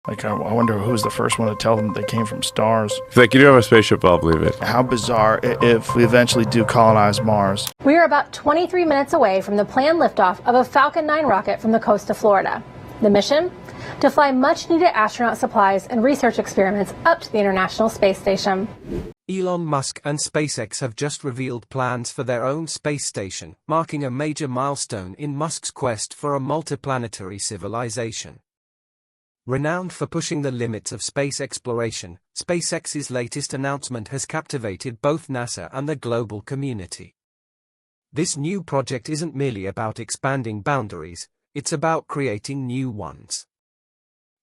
Like, I wonder who's the first one to tell them they came from stars. If they can do have a spaceship, I'll believe it. How bizarre if we eventually do colonize Mars. We are about 23 minutes away from the planned liftoff of a Falcon 9 rocket from the coast of Florida. The mission? To fly much-needed astronaut supplies and research experiments up to the International Space Station. Elon Musk and SpaceX have just revealed plans for their own space station, marking a major milestone in Musk's quest for a multiplanetary civilization. Renowned for pushing the limits of space exploration, SpaceX's latest announcement has captivated both NASA and the global community. This new project isn't merely about expanding boundaries, it's about creating new ones.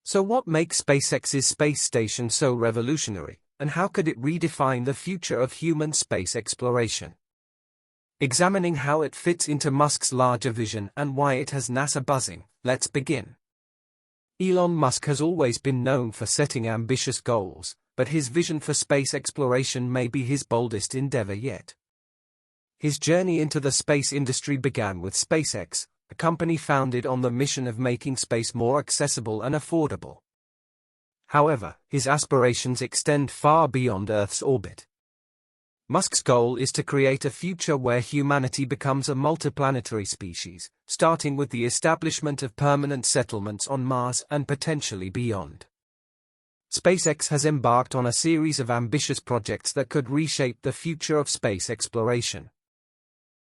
So what makes SpaceX's space station so revolutionary, and how could it redefine the future of human space exploration? Examining how it fits into Musk's larger vision and why it has NASA buzzing, let's begin. Elon Musk has always been known for setting ambitious goals, but his vision for space exploration may be his boldest endeavor yet. His journey into the space industry began with SpaceX, a company founded on the mission of making space more accessible and affordable. However, his aspirations extend far beyond Earth's orbit. Musk's goal is to create a future where humanity becomes a multiplanetary species, starting with the establishment of permanent settlements on Mars and potentially beyond. SpaceX has embarked on a series of ambitious projects that could reshape the future of space exploration.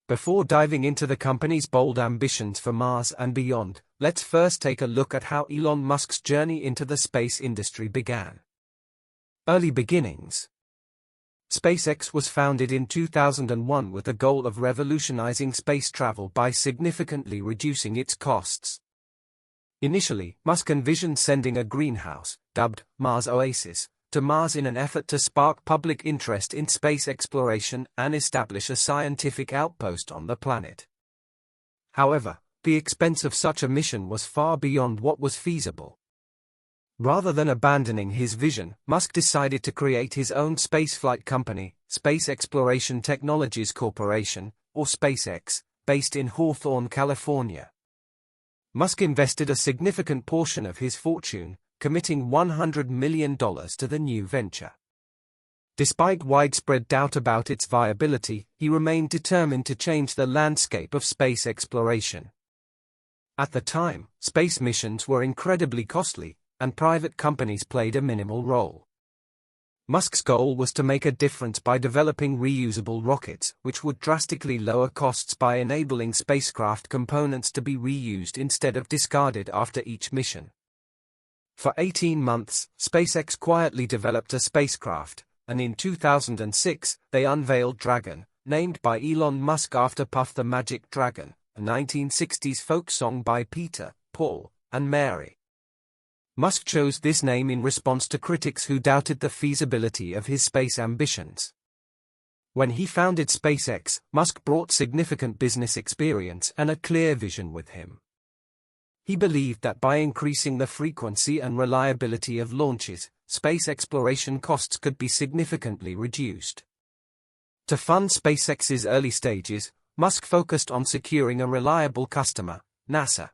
Before diving into the company's bold ambitions for Mars and beyond, let's first take a look at how Elon Musk's journey into the space industry began. Early beginnings. SpaceX was founded in 2001 with the goal of revolutionizing space travel by significantly reducing its costs. Initially, Musk envisioned sending a greenhouse, dubbed Mars Oasis, to Mars in an effort to spark public interest in space exploration and establish a scientific outpost on the planet. However, the expense of such a mission was far beyond what was feasible. Rather than abandoning his vision, Musk decided to create his own spaceflight company, Space Exploration Technologies Corporation, or SpaceX, based in Hawthorne, California. Musk invested a significant portion of his fortune, committing $100 million to the new venture. Despite widespread doubt about its viability, he remained determined to change the landscape of space exploration. At the time, space missions were incredibly costly, and private companies played a minimal role. Musk's goal was to make a difference by developing reusable rockets, which would drastically lower costs by enabling spacecraft components to be reused instead of discarded after each mission. For 18 months, SpaceX quietly developed a spacecraft, and in 2006, they unveiled Dragon, named by Elon Musk after Puff the Magic Dragon, a 1960s folk song by Peter, Paul, and Mary. Musk chose this name in response to critics who doubted the feasibility of his space ambitions. When he founded SpaceX, Musk brought significant business experience and a clear vision with him. He believed that by increasing the frequency and reliability of launches, space exploration costs could be significantly reduced. To fund SpaceX's early stages, Musk focused on securing a reliable customer, NASA.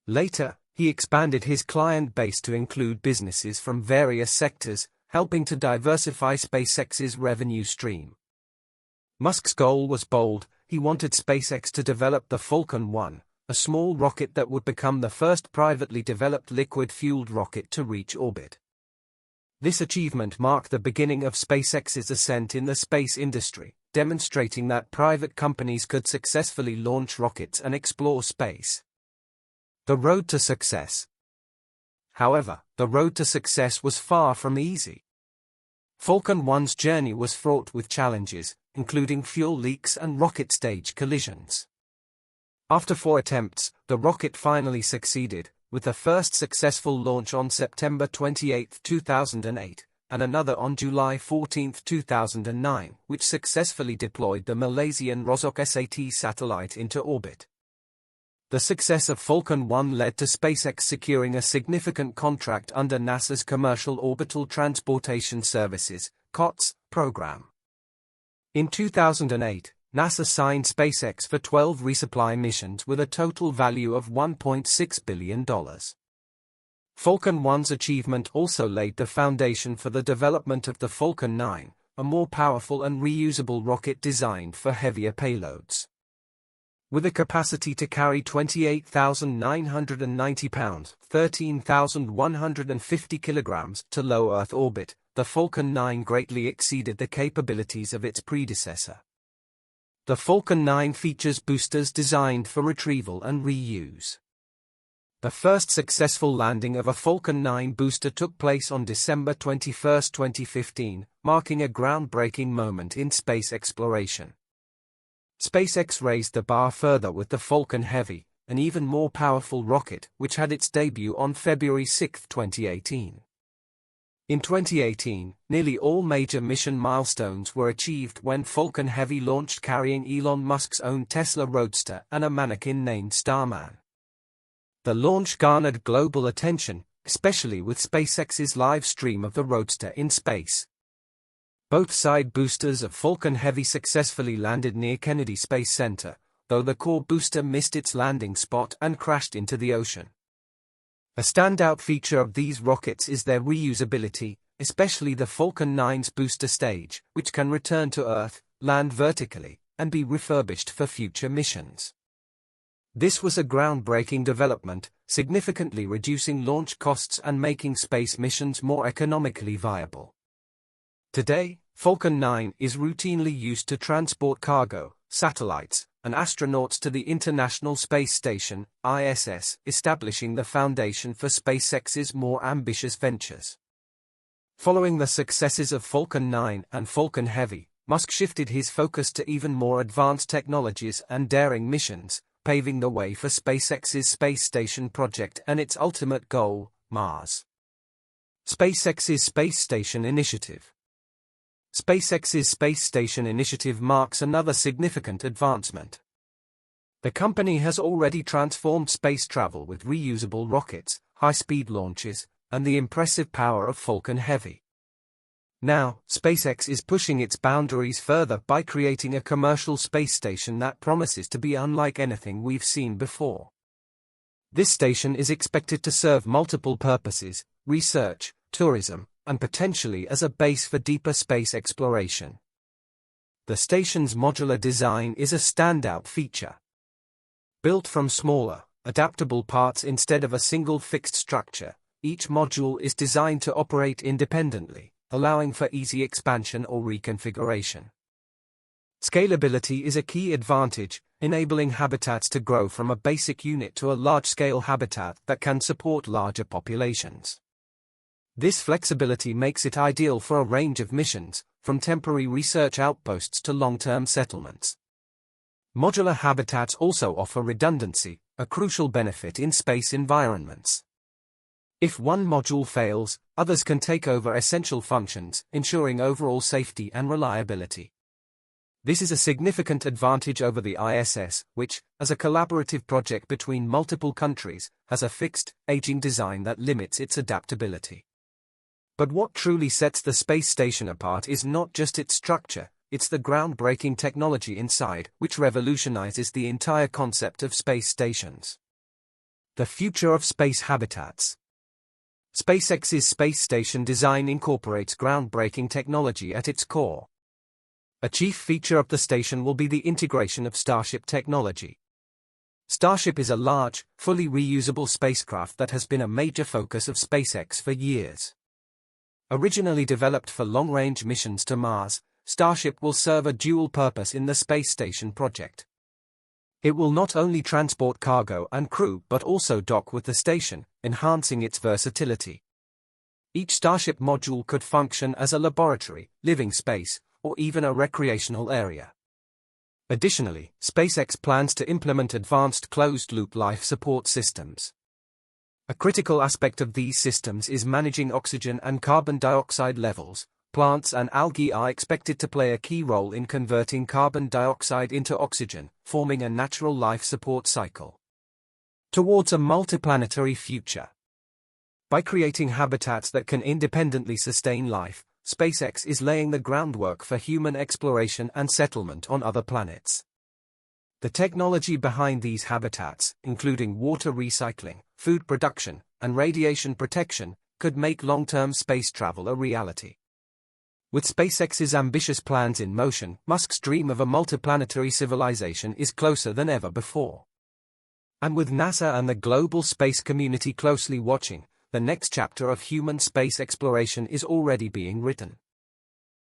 Later, he expanded his client base to include businesses from various sectors, helping to diversify SpaceX's revenue stream. Musk's goal was bold. He wanted SpaceX to develop the Falcon 1, a small rocket that would become the first privately developed liquid-fueled rocket to reach orbit. This achievement marked the beginning of SpaceX's ascent in the space industry, demonstrating that private companies could successfully launch rockets and explore space. The road to success. However, the road to success was far from easy. Falcon 1's journey was fraught with challenges, including fuel leaks and rocket stage collisions. After 4 attempts, the rocket finally succeeded, with the first successful launch on September 28, 2008, and another on July 14, 2009, which successfully deployed the Malaysian Rosok SAT satellite into orbit. The success of Falcon 1 led to SpaceX securing a significant contract under NASA's Commercial Orbital Transportation Services (COTS) program. In 2008, NASA signed SpaceX for 12 resupply missions with a total value of $1.6 billion. Falcon 1's achievement also laid the foundation for the development of the Falcon 9, a more powerful and reusable rocket designed for heavier payloads. With a capacity to carry 28,990 pounds, 13,150 kilograms to low Earth orbit, the Falcon 9 greatly exceeded the capabilities of its predecessor. The Falcon 9 features boosters designed for retrieval and reuse. The first successful landing of a Falcon 9 booster took place on December 21, 2015, marking a groundbreaking moment in space exploration. SpaceX raised the bar further with the Falcon Heavy, an even more powerful rocket, which had its debut on February 6, 2018. In 2018, nearly all major mission milestones were achieved when Falcon Heavy launched carrying Elon Musk's own Tesla Roadster and a mannequin named Starman. The launch garnered global attention, especially with SpaceX's live stream of the Roadster in space. Both side boosters of Falcon Heavy successfully landed near Kennedy Space Center, though the core booster missed its landing spot and crashed into the ocean. A standout feature of these rockets is their reusability, especially the Falcon 9's booster stage, which can return to Earth, land vertically, and be refurbished for future missions. This was a groundbreaking development, significantly reducing launch costs and making space missions more economically viable. Today, Falcon 9 is routinely used to transport cargo, satellites, and astronauts to the International Space Station, ISS, establishing the foundation for SpaceX's more ambitious ventures. Following the successes of Falcon 9 and Falcon Heavy, Musk shifted his focus to even more advanced technologies and daring missions, paving the way for SpaceX's space station project and its ultimate goal, Mars. SpaceX's Space Station Initiative. SpaceX's Space Station Initiative marks another significant advancement. The company has already transformed space travel with reusable rockets, high-speed launches, and the impressive power of Falcon Heavy. Now, SpaceX is pushing its boundaries further by creating a commercial space station that promises to be unlike anything we've seen before. This station is expected to serve multiple purposes: research, tourism, and potentially as a base for deeper space exploration. The station's modular design is a standout feature. Built from smaller, adaptable parts instead of a single fixed structure, each module is designed to operate independently, allowing for easy expansion or reconfiguration. Scalability is a key advantage, enabling habitats to grow from a basic unit to a large-scale habitat that can support larger populations. This flexibility makes it ideal for a range of missions, from temporary research outposts to long-term settlements. Modular habitats also offer redundancy, a crucial benefit in space environments. If one module fails, others can take over essential functions, ensuring overall safety and reliability. This is a significant advantage over the ISS, which, as a collaborative project between multiple countries, has a fixed, aging design that limits its adaptability. But what truly sets the space station apart is not just its structure, it's the groundbreaking technology inside, which revolutionizes the entire concept of space stations. The future of space habitats. SpaceX's space station design incorporates groundbreaking technology at its core. A chief feature of the station will be the integration of Starship technology. Starship is a large, fully reusable spacecraft that has been a major focus of SpaceX for years. Originally developed for long-range missions to Mars, Starship will serve a dual purpose in the space station project. It will not only transport cargo and crew but also dock with the station, enhancing its versatility. Each Starship module could function as a laboratory, living space, or even a recreational area. Additionally, SpaceX plans to implement advanced closed-loop life support systems. A critical aspect of these systems is managing oxygen and carbon dioxide levels. Plants and algae are expected to play a key role in converting carbon dioxide into oxygen, forming a natural life support cycle. Towards a multiplanetary future. By creating habitats that can independently sustain life, SpaceX is laying the groundwork for human exploration and settlement on other planets. The technology behind these habitats, including water recycling, food production, and radiation protection, could make long-term space travel a reality. With SpaceX's ambitious plans in motion, Musk's dream of a multiplanetary civilization is closer than ever before. And with NASA and the global space community closely watching, the next chapter of human space exploration is already being written.